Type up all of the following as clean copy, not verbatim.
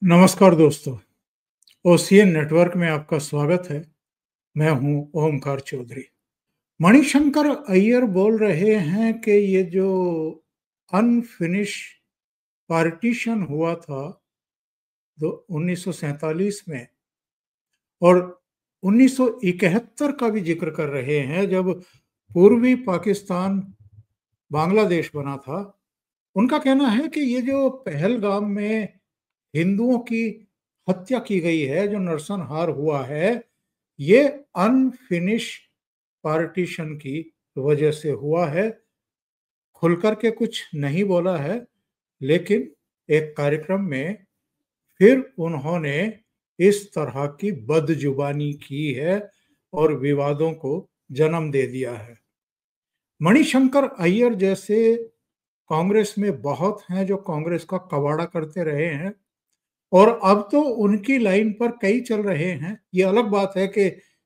नमस्कार दोस्तों, ocean network में आपका स्वागत है। मैं हूं ओमकार चौधरी। मणिशंकर अय्यर बोल रहे हैं कि ये जो अनफिनिश पार्टीशन हुआ था 1947 में और 1971 का भी जिक्र कर रहे हैं, जब पूर्वी पाकिस्तान बांग्लादेश बना था। उनका कहना है कि ये जो पहलगाम में हिंदुओं की हत्या की गई है, जो नरसंहार हुआ है, ये अनफिनिश पार्टीशन की वजह से हुआ है। खुलकर के कुछ नहीं बोला है, लेकिन एक कार्यक्रम में फिर उन्होंने इस तरह की बदजुबानी की है और विवादों को जन्म दे दिया है। मणिशंकर अय्यर जैसे कांग्रेस में बहुत हैं जो कांग्रेस का कबाड़ा करते रहे हैं और अब तो उनकी लाइन पर कई चल रहे हैं। ये अलग बात है कि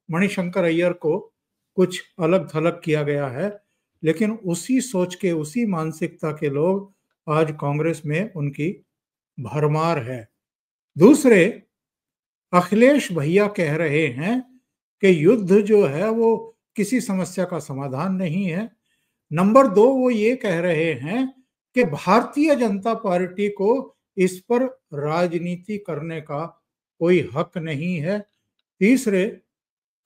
मणिशंकर अय्यर को कुछ अलग थलग किया गया है, लेकिन उसी सोच के, उसी मानसिकता के लोग आज कांग्रेस में उनकी भरमार है। दूसरे, अखिलेश भैया कह रहे हैं कि युद्ध जो है वो किसी समस्या का समाधान नहीं है। नंबर दो, वो ये कह रहे हैं कि भारतीय जनता पार्टी को इस पर राजनीति करने का कोई हक नहीं है। तीसरे,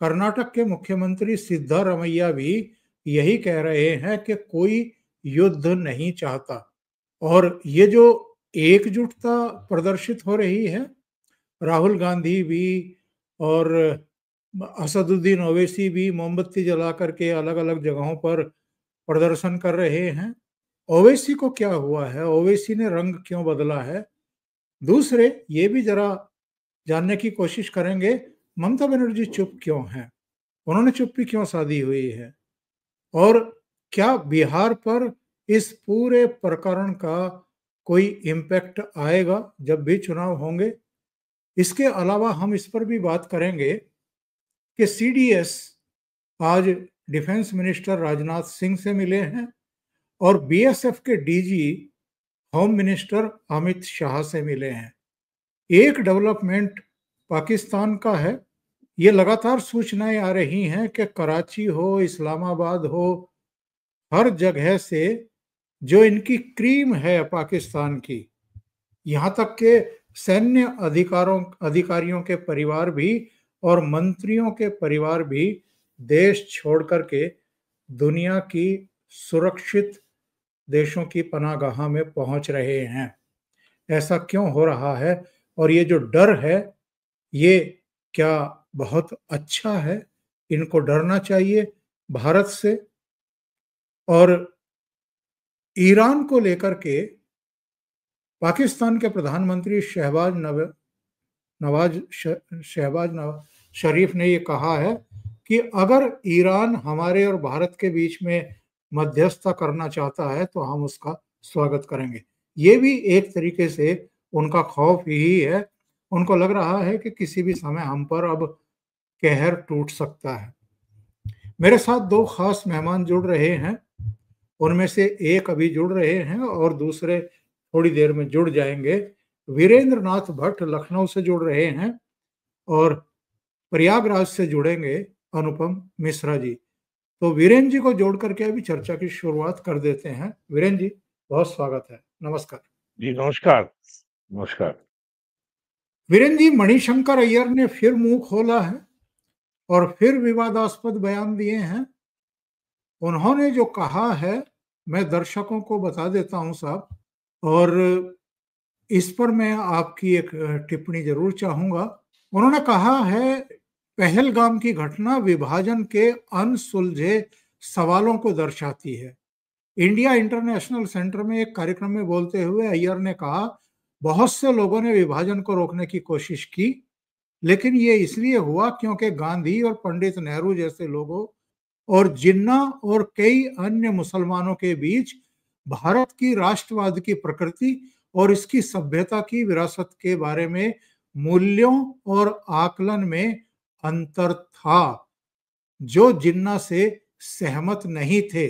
कर्नाटक के मुख्यमंत्री सिद्धारमैया भी यही कह रहे हैं कि कोई युद्ध नहीं चाहता। और ये जो एकजुटता प्रदर्शित हो रही है, राहुल गांधी भी और असदुद्दीन ओवैसी भी मोमबत्ती जला करके अलग अलग जगहों पर प्रदर्शन कर रहे हैं। ओवैसी को क्या हुआ है? ओवैसी ने रंग क्यों बदला है? दूसरे, ये भी जरा जानने की कोशिश करेंगे, ममता बनर्जी चुप क्यों हैं? उन्होंने चुप्पी क्यों साधी हुई है? और क्या बिहार पर इस पूरे प्रकरण का कोई इम्पैक्ट आएगा जब भी चुनाव होंगे? इसके अलावा हम इस पर भी बात करेंगे कि सीडीएस आज डिफेंस मिनिस्टर राजनाथ सिंह से मिले हैं और बीएसएफ के DG home minister Amit Shah से मिले हैं। एक डेवलपमेंट पाकिस्तान का है। ये लगातार सूचनाएं आ रही हैं कि कराची हो, इस्लामाबाद हो, हर जगह से जो इनकी क्रीम है पाकिस्तान की, यहाँ तक के सैन्य अधिकारियों के परिवार भी और मंत्रियों के परिवार भी देश छोड़ करके दुनिया की सुरक्षित देशों की पनाहगाह में पहुंच रहे हैं। ऐसा क्यों हो रहा है? और ये जो डर है, ये क्या बहुत अच्छा है? इनको डरना चाहिए भारत से। और ईरान को लेकर के पाकिस्तान के प्रधानमंत्री शहबाज शरीफ ने ये कहा है कि अगर ईरान हमारे और भारत के बीच में मध्यस्थता करना चाहता है तो हम उसका स्वागत करेंगे। ये भी एक तरीके से उनका खौफ ही है। उनको लग रहा है कि किसी भी समय हम पर अब कहर टूट सकता है। मेरे साथ दो खास मेहमान जुड़ रहे हैं। उनमें से एक अभी जुड़ रहे हैं और दूसरे थोड़ी देर में जुड़ जाएंगे। वीरेंद्र नाथ भट्ट लखनऊ से जुड़ रहे हैं और प्रयागराज से जुड़ेंगे अनुपम मिश्रा जी। तो वीरेंद्र जी को जोड़ करके अभी चर्चा की शुरुआत कर देते हैं। वीरेंद्र जी, बहुत स्वागत है। नमस्कार जी। नमस्कार। नमस्कार। वीरेंद्र जी, मणिशंकर अय्यर ने फिर मुंह खोला है और फिर विवादास्पद बयान दिए हैं। उन्होंने जो कहा है, मैं दर्शकों को बता देता हूं साहब, और इस पर मैं आपकी एक टिप्पणी जरूर चाहूंगा। उन्होंने कहा है, पहलगाम की घटना विभाजन के अनसुलझे सवालों को दर्शाती है। इंडिया इंटरनेशनल सेंटर में एक कार्यक्रम में बोलते हुए अय्यर ने कहा, बहुत से लोगों ने विभाजन को रोकने की कोशिश की, लेकिन ये इसलिए हुआ क्योंकि गांधी और पंडित नेहरू जैसे लोगों और जिन्ना और कई अन्य मुसलमानों के बीच भारत की राष्ट्रवाद की प्रकृति और इसकी सभ्यता की विरासत के बारे में मूल्यों और आकलन में अंतर था, जो जिन्ना से सहमत नहीं थे।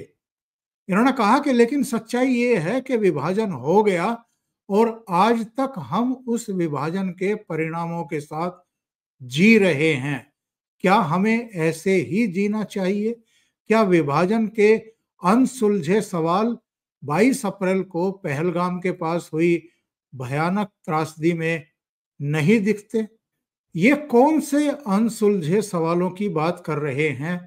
इन्होंने कहा कि लेकिन सच्चाई ये है कि विभाजन हो गया और आज तक हम उस विभाजन के परिणामों के साथ जी रहे हैं। क्या हमें ऐसे ही जीना चाहिए? क्या विभाजन के अनसुलझे सवाल 22 अप्रैल को पहलगाम के पास हुई भयानक त्रासदी में नहीं दिखते? ये कौन से अनसुलझे सवालों की बात कर रहे हैं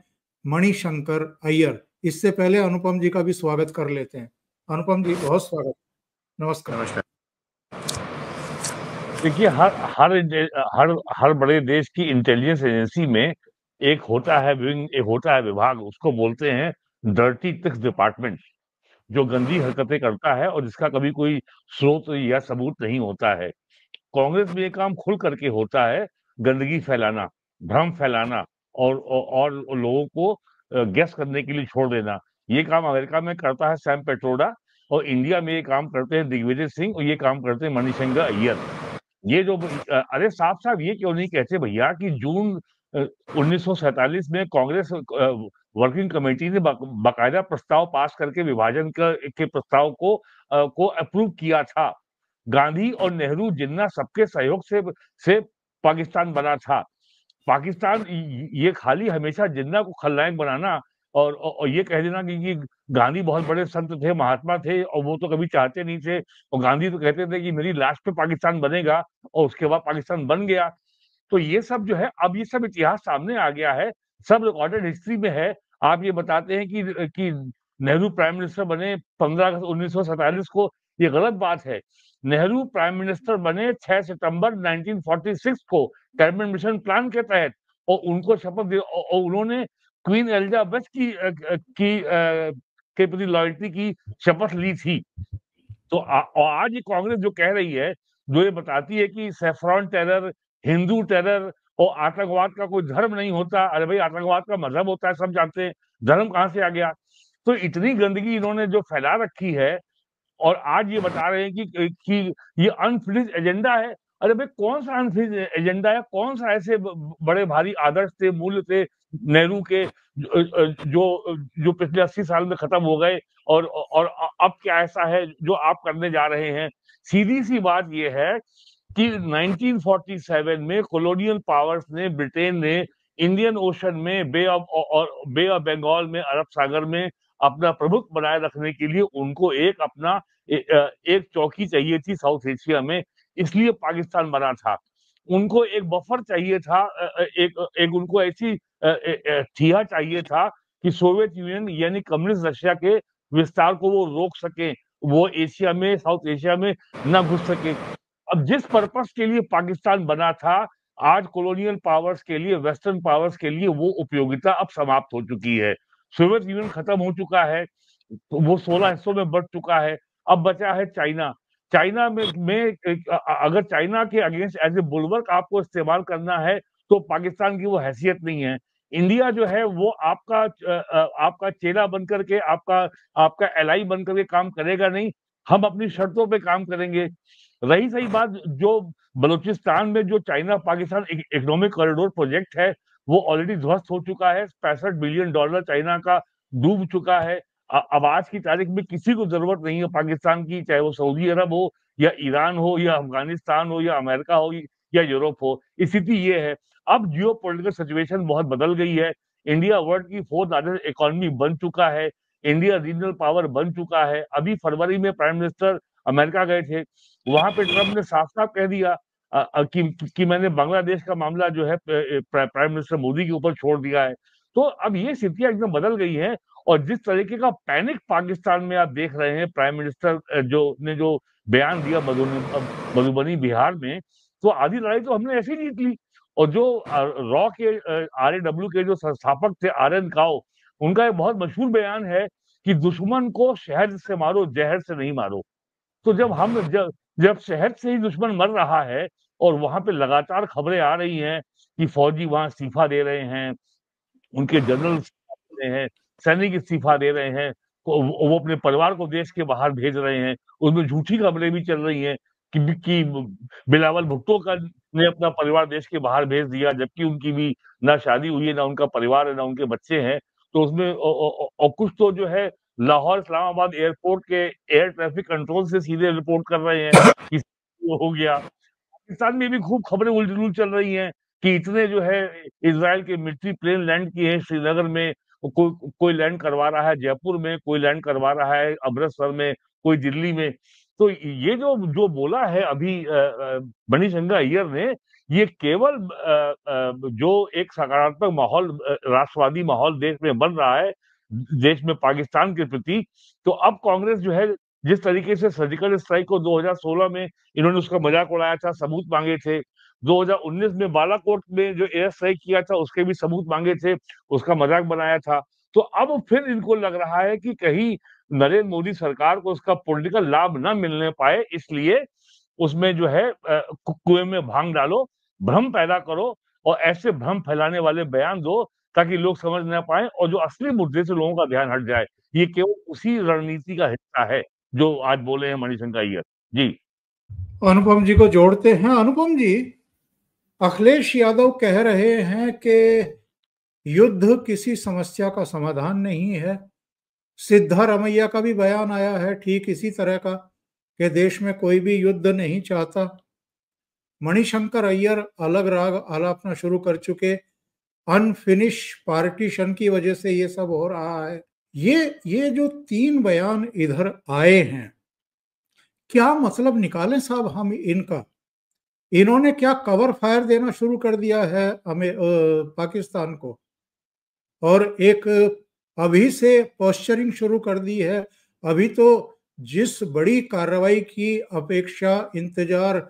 मणिशंकर अय्यर? इससे पहले अनुपम जी का भी स्वागत कर लेते हैं। अनुपम जी, बहुत स्वागत। नमस्कार। नमस्कार। देखिए, हर हर हर हर बड़े देश की इंटेलिजेंस एजेंसी में एक होता है विंग, एक होता है विभाग, उसको बोलते हैं डर्टी ट्रिक्स डिपार्टमेंट, जो गंदी हरकतें करता है और जिसका कभी कोई स्रोत या सबूत नहीं होता है। कांग्रेस में ये काम खुल करके होता है, गंदगी फैलाना, भ्रम फैलाना और लोगों को गेस करने के लिए छोड़ देना। ये काम अमेरिका में करता है सैम पेट्रोडा, और इंडिया में ये काम करते हैं दिग्विजय सिंह, और ये काम करते हैं मणिशंकर अय्यर। ये जो अरे साहब साहब, ये क्यों नहीं कहते भैया कि जून 1947 में कांग्रेस वर्किंग कमेटी ने बाकायदा प्रस्ताव पास करके विभाजन के प्रस्ताव को अप्रूव किया था। गांधी और नेहरू, जिन्ना, सबके सहयोग से पाकिस्तान बना था। पाकिस्तान ये खाली हमेशा जिन्ना को खलनायक बनाना और ये कह देना कि गांधी बहुत बड़े संत थे, महात्मा थे, और वो तो कभी चाहते नहीं थे, और गांधी तो कहते थे कि मेरी लाश पे पाकिस्तान बनेगा, और उसके बाद पाकिस्तान बन गया। तो ये सब जो है, अब ये सब इतिहास सामने आ गया है, सब रिकॉर्डेड हिस्ट्री में है। आप ये बताते हैं कि नेहरू प्राइम मिनिस्टर बने 15 अगस्त 1947 को, ये गलत बात है। नेहरू प्राइम मिनिस्टर बने 6 सितंबर 1946 को कैबिनेट मिशन प्लान के तहत, और उनको शपथ दे, और उन्होंने क्वीन एलिजाबेथ के प्रति लॉयल्टी की शपथ ली थी। तो और आज ये कांग्रेस जो कह रही है, जो ये बताती है कि सेफ्रॉन टेरर, हिंदू टेरर और आतंकवाद का कोई धर्म नहीं होता। अरे भाई, आतंकवाद का मजहब होता है, सब जानते हैं, धर्म कहाँ से आ गया? तो इतनी गंदगी इन्होंने जो फैला रखी है, और आज ये बता रहे हैं कि ये अनफिनिश्ड एजेंडा है। अरे भाई, कौन सा अनफिनिश्ड एजेंडा है? कौन सा ऐसे बड़े भारी आदर्श थे, मूल्य थे नेहरू के, जो पिछले 80 साल में खत्म हो गए, और अब क्या ऐसा है जो आप करने जा रहे हैं? सीधी सी बात ये है कि 1947 में कॉलोनियल पावर्स ने, ब्रिटेन ने, इंडियन ओशन में, बे ऑफ बंगाल में, अरब सागर में अपना प्रभुत्व बनाए रखने के लिए उनको एक अपना एक चौकी चाहिए थी साउथ एशिया में, इसलिए पाकिस्तान बना था। उनको एक बफर चाहिए था, एक उनको ऐसी ठिया चाहिए था कि सोवियत यूनियन यानी कम्युनिस्ट रशिया के विस्तार को वो रोक सके, वो एशिया में, साउथ एशिया में ना घुस सके। अब जिस पर्पस के लिए पाकिस्तान बना था, आज कॉलोनियल पावर्स के लिए, वेस्टर्न पावर्स के लिए वो उपयोगिता अब समाप्त हो चुकी है। सोवियत यूनियन खत्म हो चुका है, तो वो 16 हिस्सों में बढ़ चुका है। अब बचा है चाइना। चाइना अगर चाइना के अगेंस्ट एज ए बुलवर्क आपको इस्तेमाल करना है, तो पाकिस्तान की वो हैसियत नहीं है। इंडिया जो है वो आपका चेला बन करके, आपका एलाई बन करके काम करेगा नहीं। हम अपनी शर्तों पे काम करेंगे। रही सही बात, जो बलूचिस्तान में जो China Pakistan economic corridor project है, वो ऑलरेडी ध्वस्त हो चुका है। $65 बिलियन चाइना का डूब चुका है। अब आज की तारीख में किसी को जरूरत नहीं है पाकिस्तान की, चाहे वो सऊदी अरब हो, या ईरान हो, या अफगानिस्तान हो, या अमेरिका हो, या यूरोप हो। स्थिति ये है। अब जियो पोलिटिकल सिचुएशन बहुत बदल गई है। इंडिया वर्ल्ड की 4th लार्जेस्ट इकोनॉमी बन चुका है। इंडिया रीजनल पावर बन चुका है। अभी फरवरी में प्राइम मिनिस्टर अमेरिका गए थे, वहां पे ट्रंप ने साफ साफ कह दिया कि मैंने बांग्लादेश का मामला जो है प्राइम मिनिस्टर मोदी के ऊपर छोड़ दिया है। तो अब ये स्थितियां एकदम बदल गई हैं। और जिस तरीके का पैनिक पाकिस्तान में आप देख रहे हैं, प्राइम मिनिस्टर जो बयान दिया मधुबनी बिहार में, तो आधी लड़ाई तो हमने ऐसे ही जीत ली। और जो रॉ के RAW के जो संस्थापक थे, RN काओ, उनका एक बहुत मशहूर बयान है कि दुश्मन को शहद से मारो, जहर से नहीं मारो। तो जब शहर से ही दुश्मन मर रहा है, और वहां पे लगातार खबरें आ रही हैं कि फौजी वहां इस्तीफा दे रहे हैं, उनके जनरल इस्तीफा दे रहे हैं, सैनिक इस्तीफा दे रहे हैं, तो वो अपने परिवार को देश के बाहर भेज रहे हैं, उसमें झूठी खबरें भी चल रही हैं कि बिलावल भुट्टो का ने अपना परिवार देश के बाहर भेज दिया, जबकि उनकी भी ना शादी हुई है, ना उनका परिवार है, ना उनके बच्चे हैं। तो उसमें और कुछ तो जो है लाहौर इस्लामाबाद एयरपोर्ट के एयर ट्रैफिक कंट्रोल से सीधे रिपोर्ट कर रहे हैं कि वो हो गया। पाकिस्तान में भी खूब खबरें उलझुल चल रही हैं कि इतने जो है इजराइल के मिलिट्री प्लेन लैंड किए हैं श्रीनगर में, कोई लैंड करवा रहा है जयपुर में, कोई लैंड करवा रहा है अमृतसर में, कोई दिल्ली में। तो ये जो जो बोला है अभी मणिशंकर अय्यर ने, ये केवल जो एक सकारात्मक माहौल, राष्ट्रवादी माहौल देश में बन रहा है, देश में पाकिस्तान के प्रति। तो अब कांग्रेस जो है, जिस तरीके से सर्जिकल स्ट्राइक को 2016 में इन्होंने उसका मजाक उड़ाया था, सबूत मांगे थे, 2019 में बालाकोट में जो एयर स्ट्राइक किया था उसके भी सबूत मांगे थे, उसका मजाक बनाया था। तो अब फिर इनको लग रहा है कि कहीं नरेंद्र मोदी सरकार को उसका पॉलिटिकल लाभ ना मिलने पाए, इसलिए उसमें जो है कुएं में भांग डालो, भ्रम पैदा करो और ऐसे भ्रम फैलाने वाले बयान दो ताकि लोग समझ ना पाए और जो असली मुद्दे से लोगों का ध्यान हट जाए। ये केवल उसी रणनीति का हिस्सा है जो आज बोले हैं मणिशंकर अय्यर जी। अनुपम जी को जोड़ते हैं। अनुपम जी, अखिलेश यादव कह रहे हैं कि युद्ध किसी समस्या का समाधान नहीं है। सिद्धारमैया का भी बयान आया है ठीक इसी तरह का कि देश में कोई भी युद्ध नहीं चाहता। मणिशंकर अय्यर अलग राग आलापना शुरू कर चुके, अनफिनिश पार्टीशन की वजह से ये सब हो रहा है। ये जो तीन बयान इधर आए हैं, क्या मतलब निकालें साहब हम इनका? इन्होंने क्या कवर फायर देना शुरू कर दिया है हमें पाकिस्तान को, और एक अभी से पोस्चरिंग शुरू कर दी है। अभी तो जिस बड़ी कार्रवाई की अपेक्षा इंतजार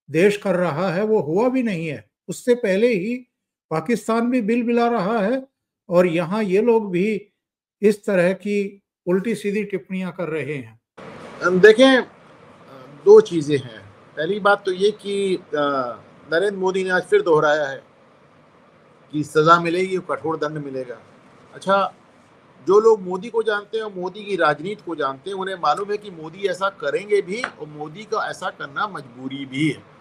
देश कर रहा है वो हुआ भी नहीं है, उससे पहले ही पाकिस्तान भी बिल बिला रहा है और यहाँ ये लोग भी इस तरह की उल्टी सीधी टिप्पणियां कर रहे हैं। देखें, दो चीजें हैं। पहली बात तो ये कि नरेंद्र मोदी ने आज फिर दोहराया है कि सजा मिलेगी, कठोर दंड मिलेगा। अच्छा, जो लोग मोदी को जानते हैं और मोदी की राजनीति को जानते हैं, उन्हें मालूम है कि मोदी ऐसा करेंगे भी और मोदी का ऐसा करना मजबूरी भी है।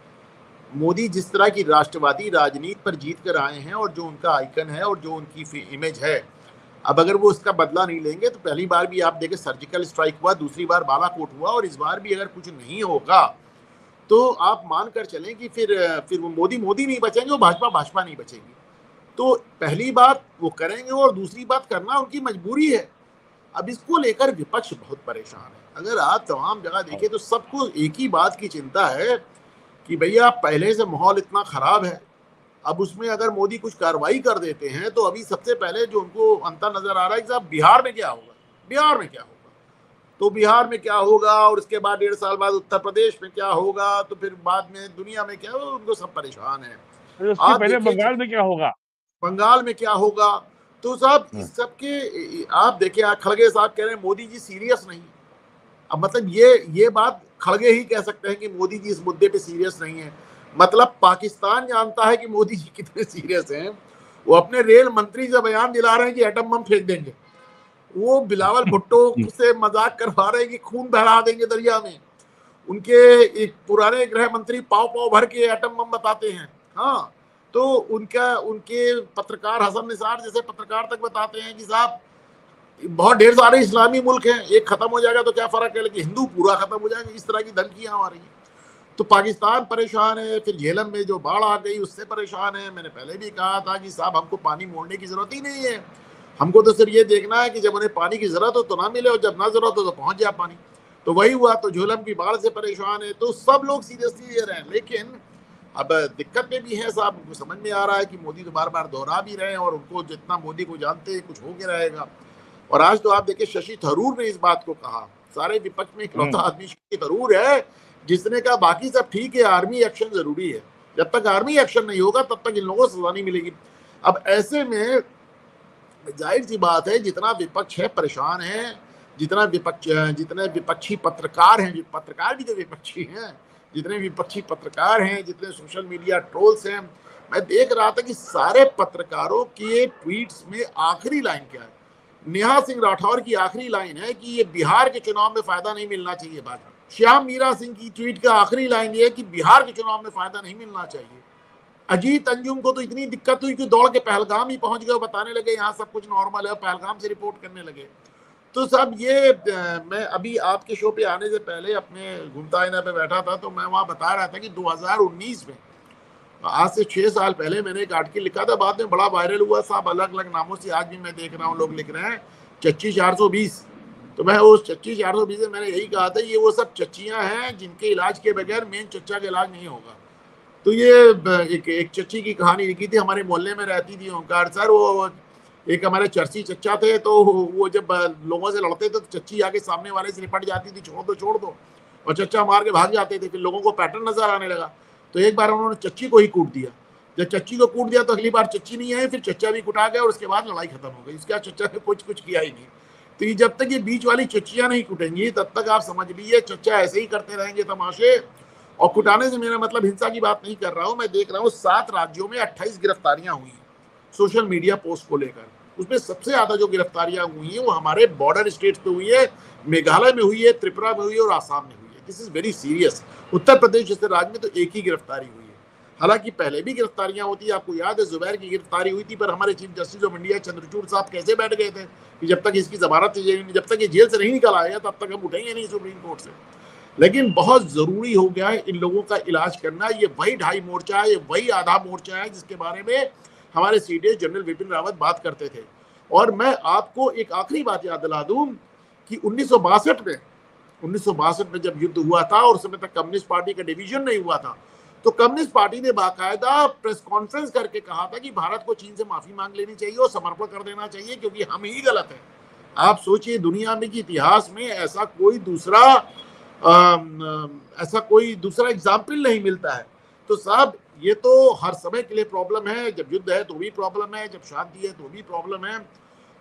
मोदी जिस तरह की राष्ट्रवादी राजनीति पर जीत कर आए हैं और जो उनका आइकन है और जो उनकी इमेज है, अब अगर वो उसका बदला नहीं लेंगे तो पहली बार भी आप देखें सर्जिकल स्ट्राइक हुआ, दूसरी बार बालाकोट हुआ और इस बार भी अगर कुछ नहीं होगा तो आप मान कर चलें कि फिर वो मोदी नहीं बचेंगे और भाजपा नहीं बचेगी। तो पहली बात वो करेंगे और दूसरी बात करना उनकी मजबूरी है। अब इसको लेकर विपक्ष बहुत परेशान है। अगर आप तमाम जगह देखें तो सबको एक ही बात की चिंता है कि भैया पहले से माहौल इतना खराब है, अब उसमें अगर मोदी कुछ कार्रवाई कर देते हैं तो अभी सबसे पहले जो उनको अंतर नजर आ रहा है कि साहब बिहार में क्या होगा, बिहार में क्या होगा, तो बिहार में क्या होगा और उसके बाद 1.5 साल बाद उत्तर प्रदेश में क्या होगा, तो फिर बाद में दुनिया में क्या होगा, उनको सब परेशान है। उसके पहले बंगाल में क्या होगा, बंगाल में क्या होगा, तो साहब इस सबके आप देखिए, खड़गे साहब कह रहे हैं मोदी जी सीरियस नहीं। अब मतलब ये बात खड़गे ही कह सकते हैं कि मोदी जी इस मुद्दे पे सीरियस नहीं है। मतलब पाकिस्तान जानता है कि मोदी जी कितने सीरियस हैं। वो अपने रेल मंत्री से बयान दिला रहे हैं कि एटम बम फेंक देंगे। वो बिलावल भुट्टो से मजाक करवा रहे हैं कि खून बहा देंगे दरिया में। उनके एक पुराने गृह मंत्री पाव भर के एटम बम बताते हैं। हाँ, तो उनके पत्रकार हसन निसार जैसे पत्रकार तक बताते हैं कि साहब बहुत ढेर सारे इस्लामी मुल्क हैं, एक खत्म हो जाएगा तो क्या फर्क है, लेकिन हिंदू पूरा खत्म हो जाएगा। इस तरह की धमकियां आ रही है। तो पाकिस्तान परेशान है, फिर झेलम में जो बाढ़ आ गई उससे परेशान है। मैंने पहले भी कहा था कि साहब हमको पानी मोड़ने की जरूरत ही नहीं है, हमको तो सिर्फ ये देखना है कि जब उन्हें पानी की जरूरत हो तो ना मिले और जब ना जरूरत हो तो पहुंच जाए पानी। तो वही हुआ। तो झेलम की बाढ़ से परेशान है, तो सब लोग सीरियसली ले रहे हैं। लेकिन अब दिक्कत में भी है साहब, उनको समझ में आ रहा है कि मोदी तो बार बार दोहरा भी रहे हैं और उनको जितना मोदी को जानते हैं कुछ हो के रहेगा। और आज तो आप देखिए शशि थरूर ने इस बात को कहा, सारे विपक्ष में इकलौता आदमी शशि थरूर है जिसने कहा बाकी सब ठीक है, आर्मी एक्शन जरूरी है। जब तक आर्मी एक्शन नहीं होगा तब तक इन लोगों को सजा नहीं मिलेगी। अब ऐसे में जाहिर सी बात है जितना विपक्ष है परेशान है, जितने विपक्षी पत्रकार हैं, पत्रकार भी तो विपक्षी हैं, जितने विपक्षी पत्रकार हैं, जितने सोशल मीडिया ट्रोल्स हैं, मैं देख रहा था कि सारे पत्रकारों के ट्वीट्स में आखिरी लाइन क्या है, नेहा सिंह राठौर की आखिरी लाइन है कि ये बिहार के चुनाव में फायदा नहीं मिलना चाहिए भाजपा। श्याम मीरा सिंह की ट्वीट का आखिरी लाइन ये है कि बिहार के चुनाव में फायदा नहीं मिलना चाहिए। अजीत अंजुम को तो इतनी दिक्कत हुई कि दौड़ के पहलगाम ही पहुंच गए, बताने लगे यहाँ सब कुछ नॉर्मल है, पहलगाम से रिपोर्ट करने लगे। तो साहब ये मैं अभी आपके शो पे आने से पहले अपने घूमता आईना पे बैठा था, तो मैं वहां बता रहा था कि 2019 में, आज से 6 साल पहले मैंने एक आर्टिकल लिखा था, बाद में बड़ा वायरल हुआ साहब, अलग अलग नामों से आज भी मैं देख रहा हूँ लोग लिख रहे हैं, चच्ची 420। तो मैं उस चच्ची 420 से मैंने यही कहा था, ये वो सब चच्चियां हैं जिनके इलाज के बगैर मेन चच्चा का इलाज नहीं होगा। तो ये एक चच्ची की कहानी लिखी थी, हमारे मोहल्ले में रहती थी ओंकार सर, वो एक हमारे चर्ची चच्चा थे, तो वो जब लोगों से लड़ते थे तो चच्ची आके सामने वाले से निपट जाती थी, छोड़ दो, और चच्चा मार के भाग जाते थे। फिर लोगों को पैटर्न नजर आने लगा, तो एक बार उन्होंने चच्ची को ही कूट दिया। जब चच्ची को कूट दिया तो अगली बार चच्ची नहीं आई, फिर चच्चा भी कुटा गया और उसके बाद लड़ाई खत्म हो गई। इसका चच्चा ने कुछ किया ही नहीं। तो ये जब तक ये बीच वाली चच्चियां नहीं कुटेंगी तब तक आप समझ लीजिए चच्चा ऐसे ही करते रहेंगे तमाशे। और कुटाने से मेरा मतलब हिंसा की बात नहीं कर रहा हूं, मैं देख रहा हूं 7 राज्यों में 28 गिरफ्तारियां हुई हैं सोशल मीडिया पोस्ट को लेकर। उसमें सबसे ज्यादा जो गिरफ्तारियां हुई हैं वो हमारे बॉर्डर स्टेट्स पे हुई है, मेघालय में हुई है, त्रिपुरा में हुई है और आसाम में हुई है। This is very serious. Uttar Pradesh जैसे राज्य में तो एक ही गिरफ्तारी हुई है, हालांकि पहले भी गिरफ्तारियां होती है। आपको याद है जुबैर की गिरफ्तारी हुई थी, पर हमारे chief justice of India Chandrachud साहब कैसे बैठ गए थे कि जब तक इसकी जमानत, जब तक ये जेल से नहीं निकल आएगा तब तक हम उठेंगे नहीं सुप्रीम कोर्ट से। लेकिन बहुत जरूरी हो गया है इन लोगों का इलाज करना। ये वही 2.5 मोर्चा है, ये वही आधा मोर्चा है जिसके बारे में हमारे सीडीएस जनरल विपिन रावत बात करते थे। और मैं आपको एक आखिरी बात याद दिला दूं कि 1962 में जब युद्ध हुआ था और उस समय तक कम्युनिस्ट पार्टी का डिवीजन नहीं हुआ था, तो कम्युनिस्ट पार्टी ने बाकायदा प्रेस कॉन्फ्रेंस करके कहा था कि भारत को चीन से माफी मांग लेनी चाहिए और समर्पण कर देना चाहिए, क्योंकि हम ही गलत है। आप सोचिए दुनिया में कि इतिहास में ऐसा कोई दूसरा एग्जाम्पल नहीं मिलता है। तो साहब ये तो हर समय के लिए प्रॉब्लम है, जब युद्ध है तो भी प्रॉब्लम है, जब शांति है तो भी प्रॉब्लम है।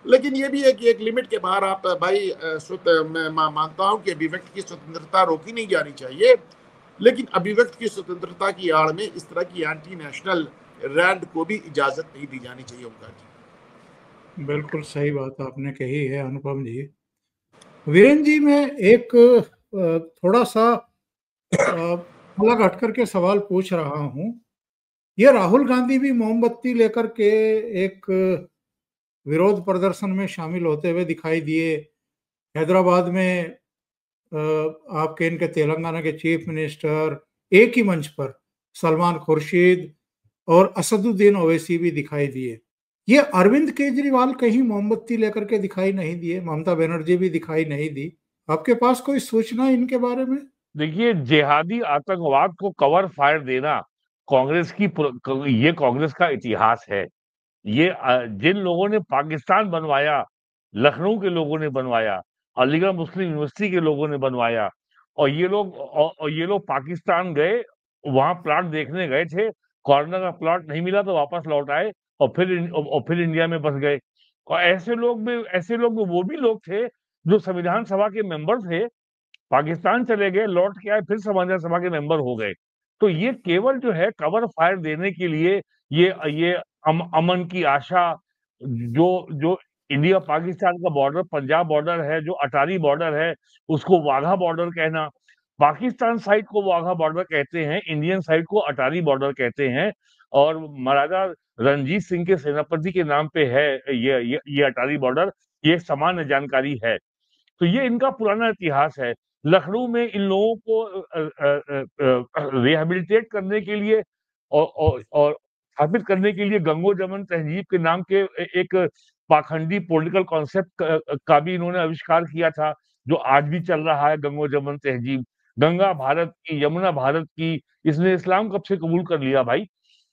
लेकिन ये भी है कि एक लिमिट के बाहर आप भाई मैं मानता हूं कि अभिव्यक्ति की स्वतंत्रता रोकी नहीं जानी चाहिए, लेकिन अभिव्यक्ति की स्वतंत्रता की आड़ में इस तरह की एंटी नेशनल रैंड को भी इजाजत नहीं दी जानी चाहिए। ओंकार जी बिल्कुल सही बात आपने कही है अनुपम जी। वीरेंद्र जी, मैं एक थोड़ा सा अलग हटकर के सवाल पूछ रहा हूं। ये राहुल गांधी भी मोमबत्ती लेकर के एक विरोध प्रदर्शन में शामिल होते हुए दिखाई दिए। हैदराबाद में आपके इनके तेलंगाना के चीफ मिनिस्टर, एक ही मंच पर सलमान खुर्शीद और असदुद्दीन ओवैसी भी दिखाई दिए। ये अरविंद केजरीवाल कहीं मोमबत्ती लेकर के दिखाई नहीं दिए, ममता बनर्जी भी दिखाई नहीं दी। आपके पास कोई सूचना इनके बारे में? देखिए, जिहादी आतंकवाद को कवर फायर देना कांग्रेस की ये कांग्रेस का इतिहास है। ये जिन लोगों ने पाकिस्तान बनवाया, लखनऊ के लोगों ने बनवाया, अलीगढ़ मुस्लिम यूनिवर्सिटी के लोगों ने बनवाया, और ये लोग पाकिस्तान गए, वहां प्लॉट देखने गए थे, कॉर्नर का प्लॉट नहीं मिला तो वापस लौट आए और फिर इंडिया में बस गए। और ऐसे लोग में वो भी लोग थे जो संविधान सभा के मेंबर थे, पाकिस्तान चले गए, लौट के आए, फिर संविधान सभा के मेंबर हो गए। तो ये केवल जो है कवर फायर देने के लिए, ये अमन की आशा, जो जो इंडिया पाकिस्तान का बॉर्डर, पंजाब बॉर्डर है, जो अटारी बॉर्डर है, उसको वाघा बॉर्डर कहना। पाकिस्तान साइड को वाघा बॉर्डर कहते हैं, इंडियन साइड को अटारी बॉर्डर कहते हैं। और महाराजा रणजीत सिंह के सेनापति के नाम पे है ये अटारी बॉर्डर। ये सामान्य जानकारी है। तो ये इनका पुराना इतिहास है। लखनऊ में इन लोगों को रिहेबिलिटेट करने के लिए और स्थापित करने के लिए गंगो जमन तहजीब के नाम के एक पाखंडी पॉलिटिकल कॉन्सेप्ट का भी इन्होंने आविष्कार किया था, जो आज भी चल रहा है। गंगो जमन तहजीब, गंगा भारत की, यमुना भारत की, इसने इस्लाम कब से कबूल कर लिया भाई?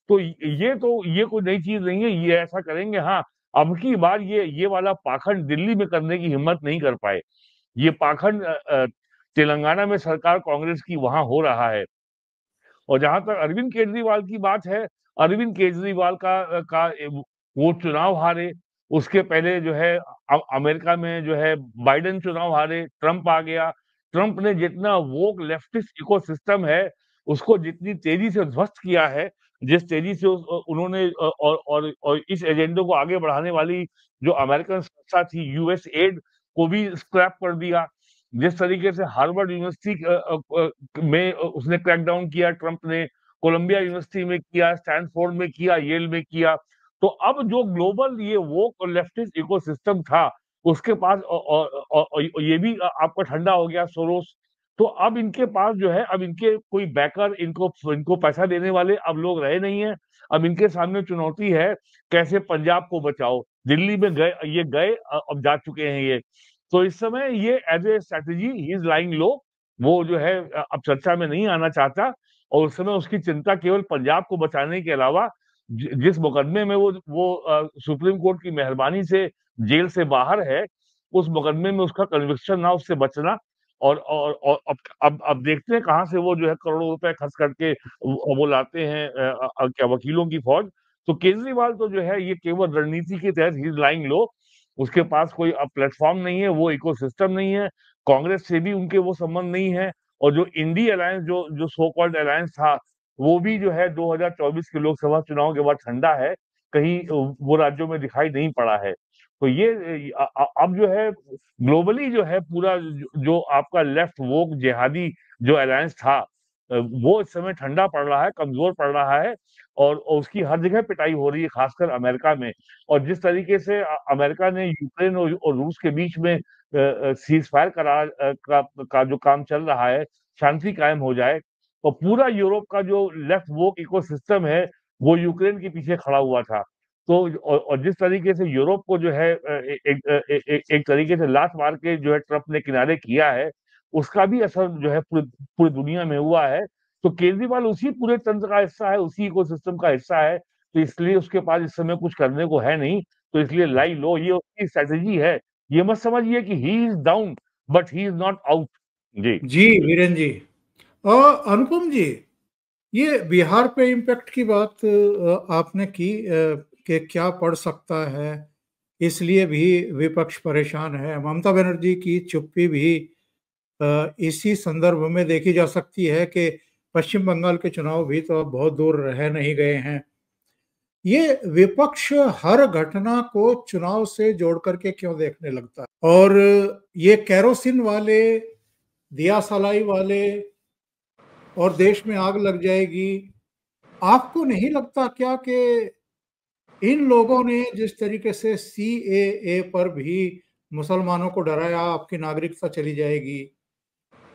तो ये कोई नई चीज नहीं है, ये ऐसा करेंगे। हाँ, अब की बार ये वाला पाखंड दिल्ली में करने की हिम्मत नहीं कर पाए। ये पाखंड तेलंगाना में सरकार कांग्रेस की वहां हो रहा है। और जहां तक अरविंद केजरीवाल की बात है, अरविंद केजरीवाल का वो चुनाव हारे, उसके पहले जो है अमेरिका में जो है बाइडेन चुनाव हारे, ट्रंप आ गया। ट्रंप ने जितना वोक लेफ्टिस्ट इकोसिस्टम है उसको जितनी तेजी से ध्वस्त किया है, जिस तेजी से उन्होंने और इस एजेंडे को आगे बढ़ाने वाली जो अमेरिकन संस्था थी यूएस एड को भी स्क्रैप कर दिया। जिस तरीके से हार्वर्ड यूनिवर्सिटी में उसने क्रैकडाउन किया ट्रंप ने, कोलंबिया यूनिवर्सिटी में किया, स्टैनफोर्ड में किया, येल में किया। तो अब जो ग्लोबल ये वोक और लेफ्टिस्ट इकोसिस्टम था उसके पास और ये भी आपका ठंडा हो गया सोरोस। तो अब इनके पास जो है, अब इनके कोई बैकर, इनको पैसा देने वाले अब लोग रहे नहीं है। अब इनके सामने चुनौती है कैसे पंजाब को बचाओ। दिल्ली में गए अब जा चुके हैं ये। तो इस समय ये as a strategy he is lying low. वो जो है अब चर्चा में नहीं आना चाहता, और उस समय उसकी चिंता केवल पंजाब को बचाने के अलावा जिस मुकदमे में वो सुप्रीम कोर्ट की मेहरबानी से जेल से बाहर है, उस मुकदमे में उसका कन्विक्शन ना, उससे बचना। और अब देखते हैं कहाँ से वो जो है करोड़ों रुपए खर्च करके वो लाते हैं क्या वकीलों की फौज। तो केजरीवाल तो जो है ये केवल रणनीति के तहत ही लाइंग लो। उसके पास कोई अब प्लेटफॉर्म नहीं है, वो इकोसिस्टम नहीं है, कांग्रेस से भी उनके वो संबंध नहीं है। और जो इंडी अलायंस, जो सो कॉल्ड अलायंस था, वो भी जो है 2024 के लोकसभा चुनाव के बाद ठंडा है, कहीं वो राज्यों में दिखाई नहीं पड़ा है। तो ये अब जो है ग्लोबली जो है पूरा जो आपका लेफ्ट वोक जिहादी जो अलायंस था, वो इस समय ठंडा पड़ रहा है, कमजोर पड़ रहा है। और उसकी हर जगह पिटाई हो रही है, खासकर अमेरिका में। और जिस तरीके से अमेरिका ने यूक्रेन और रूस के बीच में सीज फायर करार का जो काम चल रहा है, शांति कायम हो जाए, और पूरा यूरोप का जो लेफ्ट वोक इकोसिस्टम है वो यूक्रेन के पीछे खड़ा हुआ था। तो और जिस तरीके से यूरोप को जो है एक तरीके से लात मार के जो है ट्रंप ने किनारे किया है, उसका भी असर जो है पूरी दुनिया में हुआ है। तो केजरीवाल उसी पूरे तंत्र का हिस्सा है, उसी इकोसिस्टम का हिस्सा है। तो इसलिए उसके पास इस समय कुछ करने को है नहीं, तो इसलिए लाई लो, ये उसकी स्ट्रेटेजी है। ये मत समझिए कि he is down but he is not out. जी जी वीरेन जी। और अनुपम जी, ये बिहार पे इम्पैक्ट की बात आपने की कि क्या पड़ सकता है, इसलिए भी विपक्ष परेशान है। ममता बनर्जी की चुप्पी भी इसी संदर्भ में देखी जा सकती है कि पश्चिम बंगाल के चुनाव भी तो अब बहुत दूर रह नहीं गए हैं। ये विपक्ष हर घटना को चुनाव से जोड़ करके क्यों देखने लगता है? और ये केरोसिन वाले, दिया सलाई वाले और देश में आग लग जाएगी, आपको नहीं लगता क्या कि इन लोगों ने जिस तरीके से सीएए पर भी मुसलमानों को डराया, आपकी नागरिकता चली जाएगी,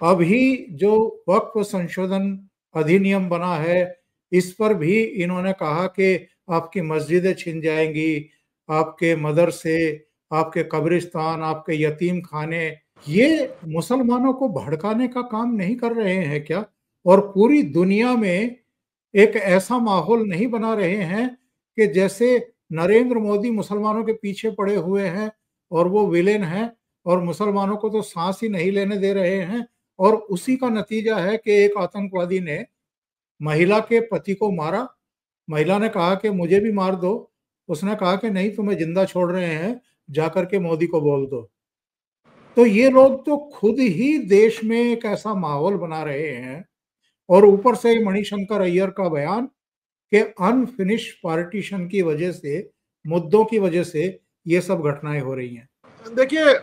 अभी जो वक्फ संशोधन अधिनियम बना है, इस पर भी इन्होंने कहा कि आपकी मस्जिदें छिन जाएंगी, आपके मदरसे, आपके कब्रिस्तान, आपके यतीम खाने, ये मुसलमानों को भड़काने का काम नहीं कर रहे हैं क्या? और पूरी दुनिया में एक ऐसा माहौल नहीं बना रहे हैं कि जैसे नरेंद्र मोदी मुसलमानों के पीछे पड़े हुए हैं और वो विलेन हैं और मुसलमानों को तो सांस ही नहीं लेने दे रहे हैं। और उसी का नतीजा है कि एक आतंकवादी ने महिला के पति को मारा। महिला ने कहा कि मुझे भी मार दो, उसने कहा कि नहीं, तुम्हें जिंदा छोड़ रहे हैं, जाकर के मोदी को बोल दो। तो ये लोग तो खुद ही देश में एक ऐसा माहौल बना रहे हैं। और ऊपर से मणिशंकर अय्यर का बयान कि अनफिनिश पार्टीशन की वजह से, मुद्दों की वजह से ये सब घटनाएं हो रही हैं। देखिए,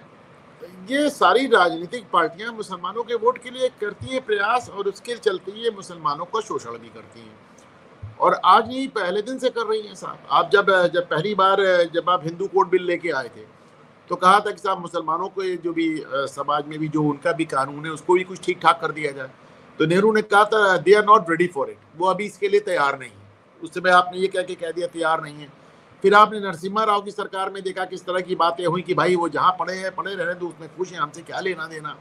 ये सारी राजनीतिक पार्टियां मुसलमानों के वोट के लिए करती है प्रयास, और उसके चलते ये मुसलमानों का शोषण भी करती हैं। और आज नहीं, पहले दिन से कर रही हैं साहब। आप जब पहली बार जब आप हिंदू कोड बिल लेके आए थे, तो कहा था कि साहब मुसलमानों को जो भी समाज में भी जो उनका भी कानून है उसको भी कुछ ठीक ठाक कर दिया जाए। तो नेहरू ने कहा था they are not ready for it, वो अभी इसके लिए तैयार नहीं है। उस समय आपने ये कह दिया तैयार नहीं है। फिर आपने नरसिम्हा राव की सरकार में देखा किस तरह की बातें हुई कि भाई वो जहाँ पड़े रहने दो, उसमें खुश हैं, हमसे क्या लेना देना।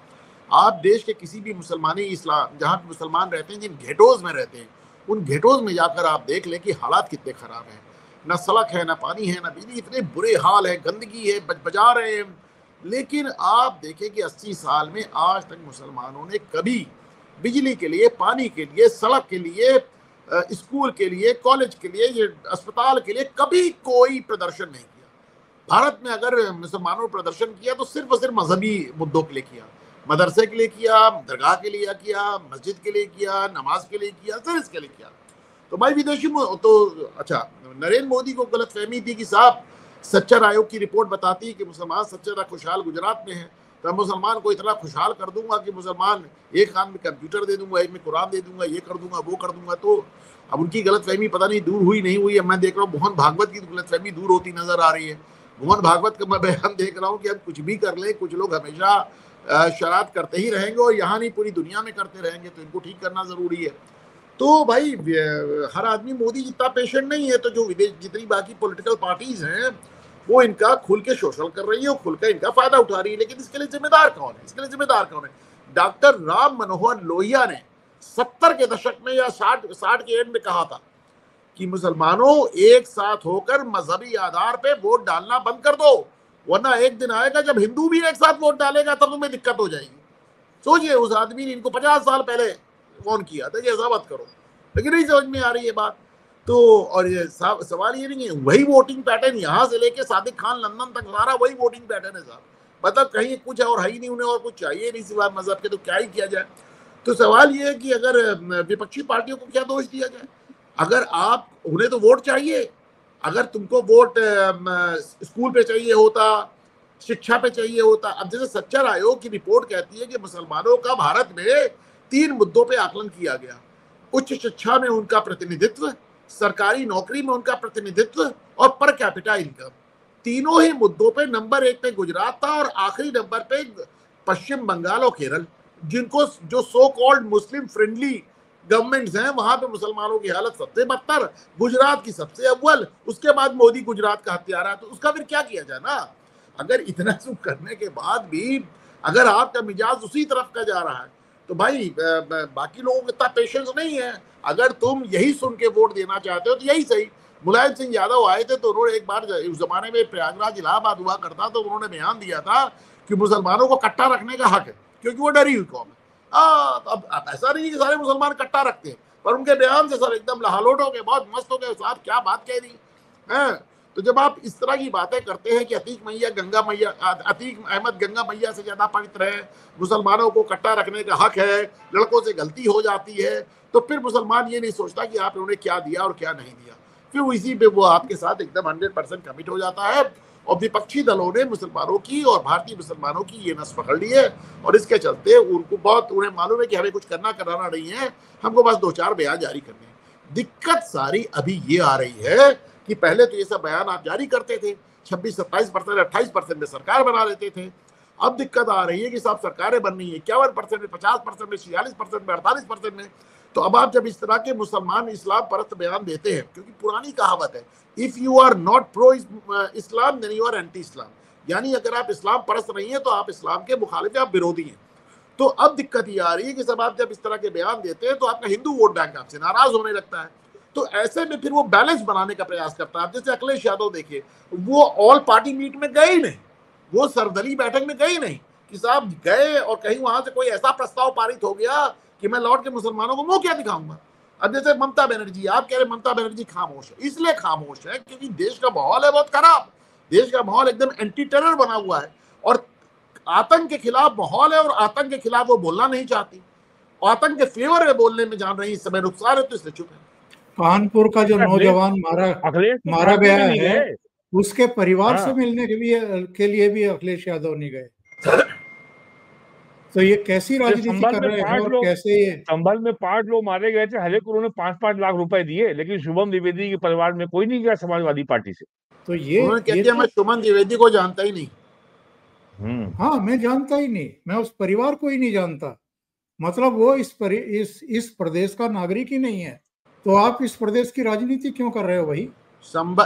आप देश के किसी भी मुसलमानी इस्लाम जहाँ पे मुसलमान रहते हैं, जिन घेटोज में रहते हैं, उन घेटोज में जाकर आप देख लें कि हालात कितने खराब हैं। ना सड़क है, ना पानी है, ना बिजली, इतने बुरे हाल है, गंदगी है, बजा रहे हैं। लेकिन आप देखें कि 80 साल में आज तक मुसलमानों ने कभी बिजली के लिए, पानी के लिए, सड़क के लिए, स्कूल के लिए, कॉलेज के लिए, अस्पताल के लिए कभी कोई प्रदर्शन नहीं किया। भारत में अगर मुसलमानों ने प्रदर्शन किया तो सिर्फ और सिर्फ मजहबी मुद्दों के लिए किया, मदरसे के लिए किया, दरगाह के लिए किया, मस्जिद के लिए किया, नमाज के लिए किया, सिर्फ इसके लिए किया। तो भाई विदेशी तो अच्छा, नरेंद्र मोदी को गलतफहमी थी कि साहब सच्चर आयोग की रिपोर्ट बताती है कि मुसलमान सबसे ज्यादा खुशहाल गुजरात में है, तो मैं मुसलमान को इतना खुशहाल कर दूंगा कि मुसलमान एक हाथ में कंप्यूटर दे दूंगा, एक में कुरान दे दूंगा, ये कर दूंगा, वो कर दूंगा। तो अब उनकी गलतफहमी पता नहीं दूर हुई नहीं हुई है। मैं देख रहा हूँ मोहन भागवत की गलतफहमी दूर होती नजर आ रही है। मोहन भागवत का मैं बयान देख रहा हूँ कि हम कुछ भी कर लें, कुछ लोग हमेशा शरारत करते ही रहेंगे और यहाँ नहीं पूरी दुनिया में करते रहेंगे, तो इनको ठीक करना जरूरी है। तो भाई हर आदमी मोदी जितना पेशेंट नहीं है, तो जो विदेश जितनी बाकी पॉलिटिकल पार्टीज हैं वो इनका खुल के शोषण कर रही है और खुल के इनका फायदा उठा रही है। लेकिन इसके लिए जिम्मेदार कौन है? इसके लिए जिम्मेदार कौन है? डॉक्टर राम मनोहर लोहिया ने 70 के दशक में या 60 के एंड में कहा था कि मुसलमानों एक साथ होकर मजहबी आधार पे वोट डालना बंद कर दो, वरना एक दिन आएगा जब हिंदू भी एक साथ वोट डालेगा तब तुम्हें दिक्कत हो जाएगी। सोचिए, उस आदमी ने इनको 50 साल पहले फोन किया था कि ऐसा मत करो, लेकिन नहीं समझ में आ रही है बात। तो और ये सवाल ये नहीं है, वही वोटिंग पैटर्न यहाँ से लेके सादिक खान लंदन तक सारा वही वोटिंग पैटर्न है साहब। मतलब कहीं कुछ और है ही नहीं, उन्हें और कुछ चाहिए नहीं सिवाय मजहब के, तो क्या ही किया जाए। तो सवाल ये है कि अगर विपक्षी पार्टियों को क्या दोष दिया जाए? अगर आप उन्हें तो वोट चाहिए, अगर तुमको वोट स्कूल पे चाहिए होता, शिक्षा पे चाहिए होता। अब जैसे सच्चर आयोग की रिपोर्ट कहती है कि मुसलमानों का भारत में 3 मुद्दों पे आकलन किया गया: उच्च शिक्षा में उनका प्रतिनिधित्व, सरकारी नौकरी में उनका प्रतिनिधित्व और पर कैपिटा इनकम। तीनों ही मुद्दों पे नंबर 1 पे गुजरात था और आखिरी नंबर पे पश्चिम बंगाल और केरल, जिनको जो सो कॉल्ड मुस्लिम फ्रेंडली गवर्नमेंट्स हैं, वहां पे मुसलमानों की हालत सबसे बदतर, गुजरात की सबसे अव्वल, उसके बाद मोदी गुजरात का हत्यारा। तो उसका फिर क्या किया जाए ना? अगर इतना सब करने के बाद भी अगर आपका मिजाज उसी तरफ का जा रहा है, तो भाई बाकी लोगों को इतना पेशेंस नहीं है। अगर तुम यही सुन के वोट देना चाहते हो तो यही सही। मुलायम सिंह यादव आए थे तो उन्होंने एक बार, उस जमाने में प्रयागराज इलाहाबाद हुआ करता, तो उन्होंने बयान दिया था कि मुसलमानों को कट्टा रखने का हक है, क्योंकि वो डरी हुई कौम है। अब ऐसा नहीं कि सारे मुसलमान कट्टा रखते हैं, पर उनके बयान से सब एकदम लहालोट हो गए, बहुत मस्त हो गए साहब, क्या बात कह दी है। तो जब आप इस तरह की बातें करते हैं कि अतीक अहमद गंगा मैया से ज्यादा पवित्र है, मुसलमानों को कट्टा रखने का हक है, लड़कों से गलती हो जाती है, तो फिर मुसलमान ये नहीं सोचता कि आपने उन्हें क्या दिया और क्या नहीं दिया, फिर इसी पे वो आपके साथ एकदम 100% कमिट हो जाता है। और विपक्षी दलों ने मुसलमानों की और भारतीय मुसलमानों की ये नस पकड़ ली है, और इसके चलते उन्हें मालूम है कि हमें कुछ कराना नहीं है, हमको बस 2-4 बयान जारी करने हैं। दिक्कत सारी अभी ये आ रही है कि पहले तो ये सब बयान आप जारी करते थे, 26-27%, 28% में सरकार बना लेते थे। अब दिक्कत आ रही है कि साहब सरकारें बन रही है 51% में, 50% में, 46% में, 48% में। तो अब आप जब इस तरह के मुसलमान इस्लाम परस्त बयान देते हैं, क्योंकि पुरानी कहावत है, if you are not pro Islam then you are anti Islam, यानी अगर आप इस्लाम परस्त नहीं है तो आप इस्लाम के मुखालिफ, आप विरोधी हैं। तो अब दिक्कत ये आ रही है कि सब आप जब इस तरह के बयान देते हैं तो आपका हिंदू वोट बैंक आपसे नाराज होने लगता है। तो ऐसे में फिर वो बैलेंस बनाने का प्रयास करता है। जैसे अखिलेश यादव देखिए, वो ऑल पार्टी मीट में गए ही नहीं, वो सर्वदलीय बैठक में गए ही नहीं, कि साहब गए और कहीं वहां से कोई ऐसा प्रस्ताव पारित हो गया कि मैं लौट के मुसलमानों को मुंह क्या दिखाऊंगा। अब जैसे ममता बनर्जी, आप कह रहे ममता बनर्जी खामोश है, इसलिए खामोश है क्योंकि देश का माहौल है बहुत खराब, देश का माहौल एकदम एंटी टेरर बना हुआ है, और आतंक के खिलाफ माहौल है, और आतंक के खिलाफ वो बोलना नहीं चाहती, आतंक के फेवर में बोलने में जान रही, इस समय नुकसान है, तो इसलिए चुप है। कानपुर का जो नौजवान मारा गया है, उसके परिवार से मिलने के लिए भी अखिलेश यादव नहीं गए। तो ये कैसी राजनीति कर रहे हैं, और कैसे ये संभल में 5 लोग मारे गए थे, हर एक उन्होंने 5-5 लाख रुपए दिए, लेकिन शुभम द्विवेदी के परिवार में कोई नहीं गया समाजवादी पार्टी से। तो ये मैं शुभम द्विवेदी को जानता ही नहीं। हाँ, मैं जानता ही नहीं, मैं उस परिवार को ही नहीं जानता। मतलब वो इस प्रदेश का नागरिक ही नहीं है, तो आप इस प्रदेश की राजनीति क्यों कर रहे हो भाई?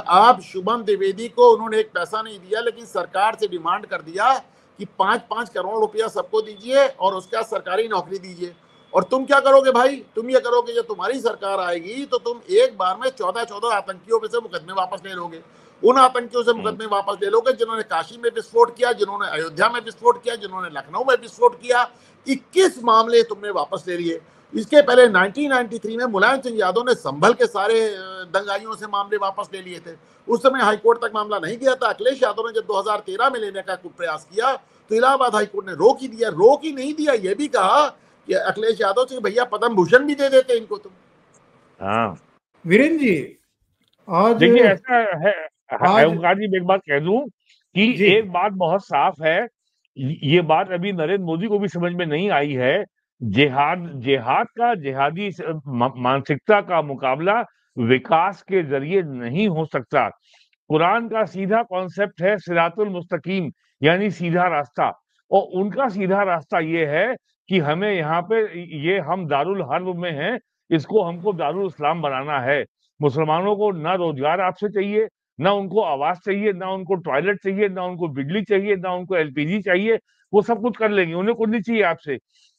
आप शुभम द्विवेदी को, उन्होंने एक पैसा नहीं दिया, लेकिन सरकार से डिमांड कर दिया कि 5-5 करोड़ रुपया सबको दीजिए और उसका सरकारी नौकरी दीजिए। और तुम क्या करोगे भाई? तुम ये करोगे, जब तुम्हारी सरकार आएगी तो तुम एक बार में 14 आतंकियों पे से मुकदमे वापस ले लोगे। उन आतंकियों से मुकदमे वापस ले लोगे जिन्होंने काशी में विस्फोट किया, जिन्होंने अयोध्या में विस्फोट किया, जिन्होंने लखनऊ में विस्फोट किया। 21 मामले तुमने वापस ले लिए। इसके पहले 1993 में मुलायम सिंह यादव ने संभल के सारे दंगाइयों से मामले वापस ले लिए थे। उस समय हाईकोर्ट तक मामला नहीं गया था। अखिलेश यादव ने जब 2013 में लेने का प्रयास किया तो इलाहाबाद हाईकोर्ट ने रोक ही नहीं दिया। यह भी कहा कि अखिलेश यादव से भैया पद्म भूषण भी दे देते इनको तुम। हाँ वीरेंद्र जी, आज देखिए ऐसा है ओमकार जी, मैं एक बात कह दूं कि एक बात बहुत साफ है, ये बात अभी नरेंद्र मोदी को भी समझ में नहीं आई है। जिहाद का, जिहादी मानसिकता का मुकाबला विकास के जरिए नहीं हो सकता। कुरान का सीधा कॉन्सेप्ट है सिरातुल मुस्तकीम, यानी सीधा रास्ता। और उनका सीधा रास्ता ये है कि हमें यहाँ पे, ये हम दारुल हर्ब में हैं, इसको हमको दारुल इस्लाम बनाना है। मुसलमानों को ना रोजगार आपसे चाहिए, ना उनको आवास चाहिए, ना उनको टॉयलेट चाहिए, ना उनको बिजली चाहिए, ना उनको एलपीजी चाहिए। वो सब कुछ कर लेंगे, उन्हें कुछ नहीं चाहिए आपसे।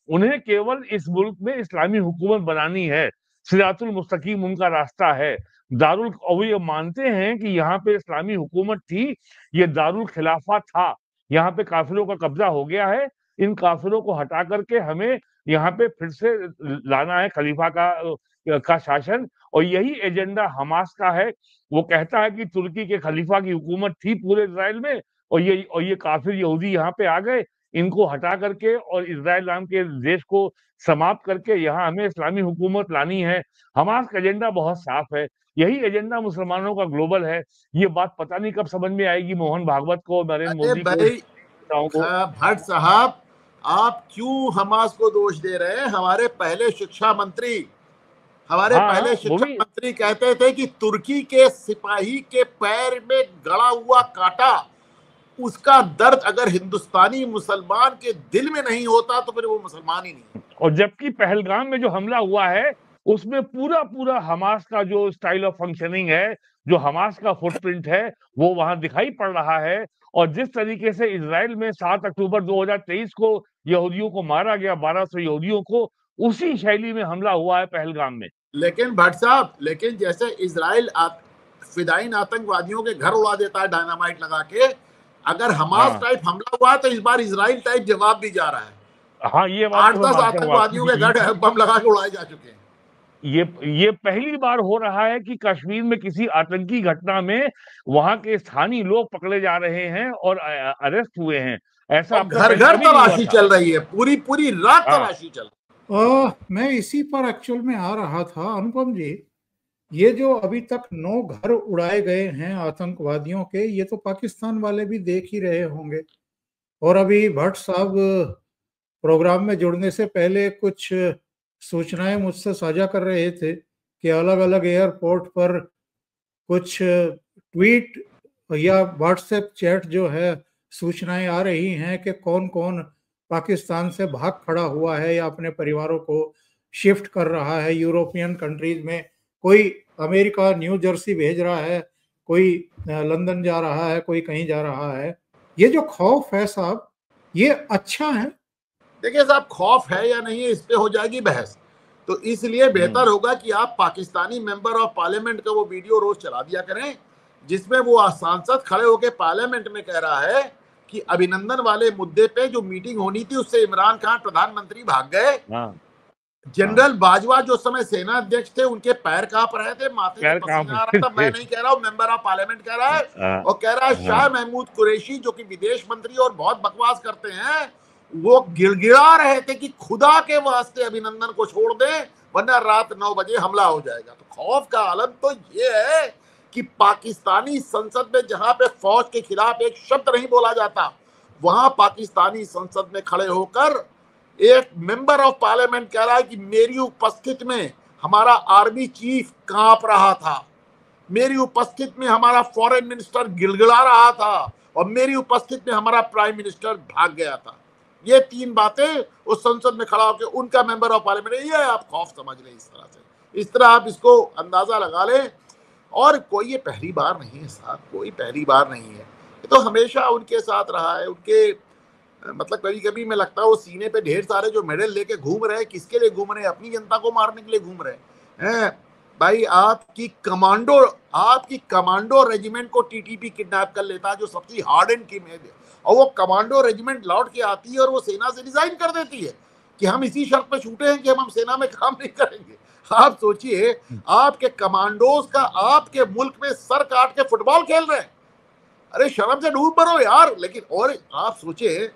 उन्हें केवल इस मुल्क में इस्लामी हुकूमत बनानी है, सिरातुल मुस्तकीम उनका रास्ता है। दारुल, और वो ये मानते हैं कि यहाँ पे इस्लामी हुकूमत थी, ये दारुल खिलाफा था, यहाँ पे काफिरों का कब्जा हो गया है, इन काफिरों को हटा करके हमें यहाँ पे फिर से लाना है खलीफा का शासन। और यही एजेंडा हमास का है। वो कहता है कि तुर्की के खलीफा की हुकूमत थी पूरे इजराइल में, और ये काफिर यहूदी यहाँ पे आ गए, इनको हटा करके और इजराइल नाम के देश को समाप्त करके यहाँ हमें इस्लामी हुकूमत लानी है। हमास का एजेंडा बहुत साफ है, यही एजेंडा मुसलमानों का ग्लोबल है। ये बात पता नहीं कब समझ में आएगी मोहन भागवत को, नरेंद्र अरे मोदी भाई को। भट्ट साहब, आप क्यों हमास को दोष दे रहे हैं? हमारे पहले शिक्षा मंत्री कहते थे कि तुर्की के सिपाही के पैर में गड़ा हुआ कांटा, उसका दर्द अगर हिंदुस्तानी मुसलमान के दिल में नहीं होता तो फिर वो मुसलमान ही नहीं। और जबकि पहलगाम में जो हमला हुआ है उसमें पूरा पूरा हमास का जो स्टाइल ऑफ फंक्शनिंग है, जो हमास का फुटप्रिंट है, वो वहां दिखाई पड़ रहा है। और जिस तरीके से इजराइल में 7 अक्टूबर 2023 को यहूदियों को मारा गया, 1200 यहूदियों को, उसी शैली में हमला हुआ है पहलगाम में। लेकिन भट्ट साहब, लेकिन जैसे इजराइल फिदाइन आतंकवादियों के घर उड़ा देता है डायनामाइट लगा के, अगर हमास टाइप हमला हुआ तो इस बार इजराइल टाइप जवाब भी जा रहा है। हाँ, ये बात 8-10 आतंकवादियों के घर बम लगा के उड़ाए जा चुके हैं। ये पहली बार हो रहा है कि कश्मीर में किसी आतंकी घटना में वहां के स्थानीय लोग पकड़े जा रहे हैं और अरेस्ट हुए हैं। ऐसा घर घर तलाशी चल रही है, पूरी पूरी रात तलाशी चल रही है। मैं इसी पर एक्चुअल में आ रहा था अनुपम जी। ये जो अभी तक 9 घर उड़ाए गए हैं आतंकवादियों के, ये तो पाकिस्तान वाले भी देख ही रहे होंगे। और अभी भट्ट साहब प्रोग्राम में जुड़ने से पहले कुछ सूचनाएं मुझसे साझा कर रहे थे कि अलग अलग एयरपोर्ट पर कुछ ट्वीट या व्हाट्सएप चैट जो है, सूचनाएं आ रही हैं कि कौन कौन पाकिस्तान से भाग खड़ा हुआ है या अपने परिवारों को शिफ्ट कर रहा है यूरोपियन कंट्रीज में। कोई अमेरिका न्यू जर्सी भेज रहा है, कोई लंदन जा रहा है, कोई कहीं जा रहा है। ये जो खौफ है साहब, ये अच्छा है? देखिए साहब, खौफ है या नहीं इस पे हो जाएगी बहस, तो इसलिए बेहतर होगा कि आप पाकिस्तानी मेंबर ऑफ पार्लियामेंट का वो वीडियो रोज चला दिया करें, जिसमें वो सांसद खड़े होकर पार्लियामेंट में कह रहा है कि अभिनंदन वाले मुद्दे पे जो मीटिंग होनी थी उससे इमरान खान प्रधानमंत्री भाग गए। जनरल बाजवा जो समय सेना अध्यक्ष थे, उनके पैर कांप रहे थे, माथे में पसीना आ रहा था। मैं नहीं कह रहा हूँ, मेंबर ऑफ पार्लियामेंट कह रहा है। और कह रहा है शाह महमूद कुरैशी जो कि विदेश मंत्री और बहुत बकवास करते हैं, वो गिड़गिड़ा रहे थे कि खुदा के वास्ते अभिनंदन को छोड़ दें वरना रात 9 बजे हमला हो जाएगा। तो खौफ का आलम तो ये है कि पाकिस्तानी संसद में जहां पे फौज के खिलाफ एक शब्द नहीं बोला जाता, वहां पाकिस्तानी संसद में खड़े होकर एक मेंबर ऑफ पार्लियामेंट कह रहा है कि मेरी उपस्थिति में हमारा आर्मी चीफ कांप रहा था, मेरी उपस्थिति में हमारा फॉरेन मिनिस्टर गिड़गिड़ा रहा था, और मेरी उपस्थिति में हमारा प्राइम मिनिस्टर भाग गया था। ये 3 बातें उस संसद में खड़ा होकर उनका मेंबर ऑफ पार्लियामेंट, ये आप खौफ समझ लें। इस तरह से, इस तरह आप इसको अंदाजा लगा लें। और कोई ये पहली बार नहीं है साहब, कोई पहली बार नहीं है, ये तो हमेशा उनके साथ रहा है। उनके मतलब कभी कभी मैं लगता है वो सीने पे ढेर सारे जो मेडल लेके घूम रहे हैं, किसके लिए घूम रहे हैं? अपनी जनता को मारने के लिए घूम रहे हैं। भाई आपकी कमांडो रेजिमेंट को टीटीपी किडनैप कर लेता है, जो सबसे हार्ड की में, और वो कमांडो रेजिमेंट लौट के आती है और वो सेना से रिजाइन कर देती है कि हम इसी शर्त पे छूटे हैं कि हम सेना में काम नहीं करेंगे। आप सोचिए, आपके कमांडोज का आपके मुल्क में सर काट के फुटबॉल खेल रहे हैं। अरे शर्म से डूब मरो यार। लेकिन और आप सोचिए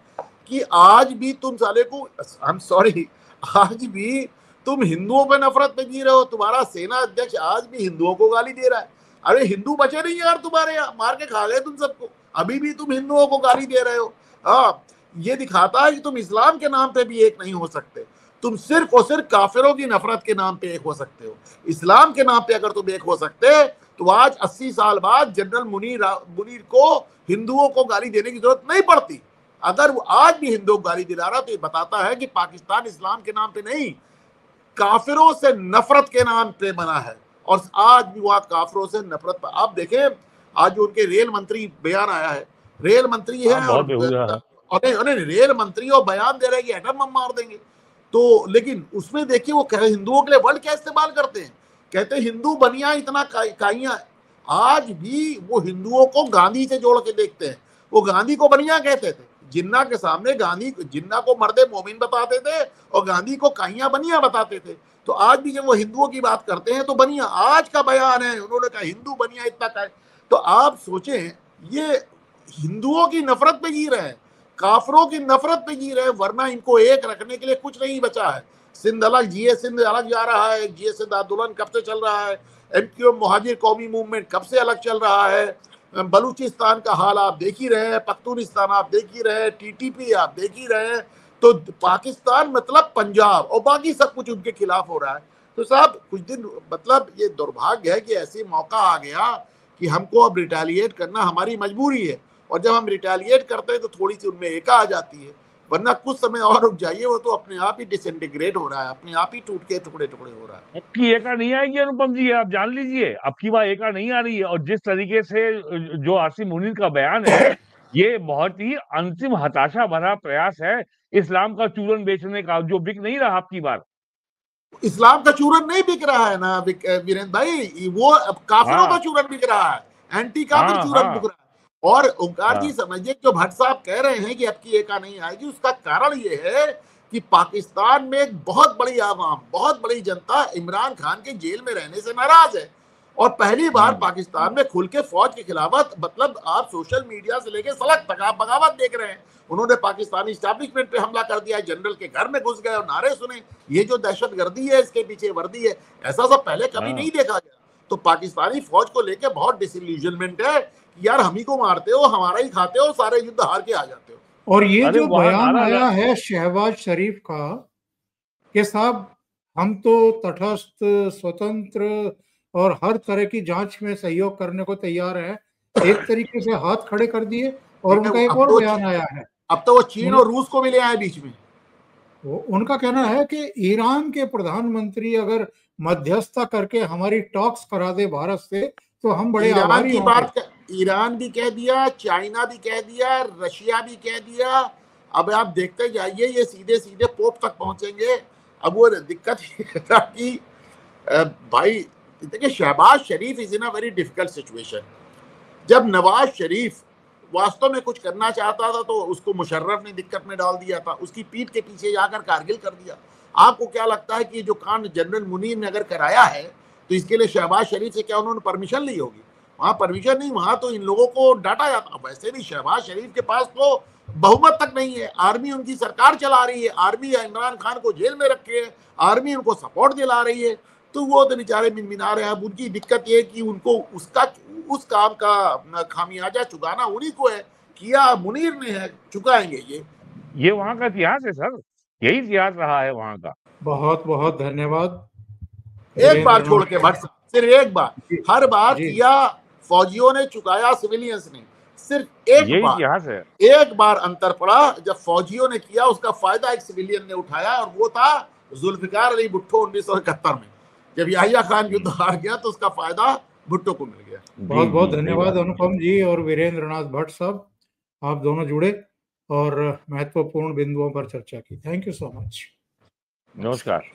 कि आज भी तुम साले को, आई एम सॉरी, आज भी तुम हिंदुओं पे नफरत में जी रहे हो। तुम्हारा सेना अध्यक्ष आज भी हिंदुओं को गाली दे रहा है। अरे हिंदू बचे नहीं यार तुम्हारे यहाँ, मार के खा गए तुम सबको, अभी भी तुम हिंदुओं को गाली दे रहे हो। हाँ, ये दिखाता है कि तुम इस्लाम के नाम पे भी एक नहीं हो सकते। तुम सिर्फ और सिर्फ काफिरों की नफरत के नाम पे एक हो सकते हो। इस्लाम के नाम पे अगर तुम एक हो सकते तो आज 80 साल बाद जनरल मुनीर को हिंदुओं को गाली देने की जरूरत नहीं पड़ती। अगर वो आज भी हिंदुओं को गाली दिला रहा तो ये बताता है कि पाकिस्तान इस्लाम के नाम पे नहीं, काफिरों से नफरत के नाम पे बना है, और आज भी वह काफिरों से नफरत पर। आप देखें आज उनके रेल मंत्री बयान आया है, रेल मंत्री है और रेल मंत्री और बयान दे रहे हैं कि एटम बम मार देंगे। तो लेकिन उसमें देखिए वो हिंदुओं के लिए वर्ड क्या इस्तेमाल करते हैं, कहते हैं हिंदू बनिया इतना काइया। आज भी वो हिंदुओं को गांधी से जोड़ के देखते हैं। वो गांधी को बनिया कहते थे, जिन्ना के सामने गांधी जिन्ना को मर्दे मोमिन बताते थे और गांधी को काइया बनिया बताते थे। तो आज भी जब वो हिंदुओं की बात करते हैं तो बनिया, आज का बयान है उन्होंने कहा हिंदू बनिया इतना का है। तो आप सोचें ये हिंदुओं की नफरत पे जी रहे हैं, काफरों की नफरत पे जी रहे हैं, वरना इनको एक रखने के लिए कुछ नहीं बचा है। सिंध अलग, जीए सिंध अलग जा रहा है, जीए सिंध आंदोलन कब से चल रहा है, एमक्यूएम मुहाजिर कौमी मूवमेंट कब से अलग चल रहा है, बलूचिस्तान का हाल आप देख ही रहे हैं, पख्तूनिस्तान आप देख ही रहे हैं, टीटीपी आप देख ही रहे हैं। तो पाकिस्तान मतलब पंजाब और बाकी सब कुछ उनके खिलाफ हो रहा है। तो साहब कुछ दिन मतलब ये दुर्भाग्य है कि ऐसे मौका आ गया कि हमको अब रिटेलिएट करना हमारी मजबूरी है, और जब हम रिटेलिएट करते हैं तो थोड़ी सी उनमें एका आ जाती है, वरना कुछ समय और रुक जाइए वो तो अपने आप ही डिसइंटीग्रेट हो रहा है, अपने आप ही टूट के टुकड़े टुकड़े हो रहा है। आपकी एका नहीं आएगी अनुपम जी, आप जान लीजिए आपकी वहां एका नहीं आ रही है। और जिस तरीके से जो आसिम मुनीर का बयान है ये बहुत ही अंतिम हताशा भरा प्रयास है इस्लाम का चूरन बेचने का, जो बिक नहीं रहा आपकी बार। इस्लाम का चूरन नहीं बिक रहा है ना वीरेंद्र भाई, वो काफिरों का चूरन बिक रहा है, एंटी काफिर चूरन बिक रहा है। और ओंकार जी समझिए जो भट्ट साहब कह रहे हैं कि अब की एका नहीं आएगी, उसका कारण ये है कि पाकिस्तान में एक बहुत बड़ी आवाम, बहुत बड़ी जनता इमरान खान के जेल में रहने से नाराज है, और पहली बार पाकिस्तान में खुल के फौज के खिलाफ, मतलब आप सोशल मीडिया से लेके सड़क तक आप बगावत देख रहे हैं। उन्होंने पाकिस्तानी स्टैब्लिशमेंट पे हमला कर दिया, जनरल के घर में घुस गए और नारे सुने, ये जो दहशतगर्दी है इसके पीछे वर्दी है, ऐसा सब पहले कभी नहीं देखा गया। तो पाकिस्तानी फौज को लेके बहुत डिसइल्यूजनमेंट है कि यार हम ही को मारते हो, हमारा ही खाते हो, सारे युद्ध हार के आ जाते हो। और ये जो बयान आया है शहबाज शरीफ का कि साहब हम तो तटस्थ, स्वतंत्र और हर तरह की जांच में सहयोग करने को तैयार है, एक तरीके से हाथ खड़े कर दिए। और उनका एक और बयान आया है, अब तो वो चीन और रूस को भी ले आए बीच में। वो उनका कहना है कि ईरान के प्रधानमंत्री अगर मध्यस्थता करके हमारी टॉक्स करा दे भारत से तो हम बड़े आभारी की बात ईरान भी कह दिया, चाइना भी कह दिया, रशिया भी कह दिया। अब आप देखते जाइए ये सीधे सीधे पोप तक पहुंचेंगे। अब वो दिक्कत कि भाई देखिए Shahbaz Sharif is in a very difficult situation. जब नवाज शरीफ वास्तव में कुछ करना चाहता था तो उसको मुशर्रफ ने दिक्कत में डाल दिया था, उसकी पीठ के पीछे जाकर कारगिल कर दिया। आपको क्या लगता है कि जो कांड जनरल मुनीर ने अगर कराया है तो इसके लिए शहबाज शरीफ से क्या उन्होंने परमिशन ली होगी? वहां परमिशन नहीं, वहां तो इन लोगों को डांटा जाता। वैसे भी शहबाज शरीफ के पास तो बहुमत तक नहीं है, आर्मी उनकी सरकार चला रही है, आर्मी इमरान खान को जेल में रखे है, आर्मी उनको सपोर्ट दिला रही है, तो वो तो बेचारे मिनमिना रहे हैं। अब उनकी दिक्कत ये है कि उनको उस काम का खामियाजा चुकाना उन्हीं को है, किया मुनीर ने है, चुकाएंगे ये वहां का इतिहास है सर, यही इतिहास रहा है वहां का। बहुत बहुत धन्यवाद। एक बार छोड़ के भट्ट, सिर्फ एक बार, हर बार किया फौजियों ने, चुकाया सिविलियंस ने, सिर्फ एक बार इतिहास है। एक बार अंतर पड़ा, जब फौजियों ने किया उसका फायदा एक सिविलियन ने उठाया, और वो था जुल्फिकार अली भुट्टो 1971 में। जब याहिया खान युद्ध हार गया तो उसका फायदा भुट्टो को मिल गया। बहुत बहुत धन्यवाद अनुपम जी और वीरेंद्र नाथ भट्ट साहब, आप दोनों जुड़े और महत्वपूर्ण बिंदुओं पर चर्चा की। Thank you so much. नमस्कार।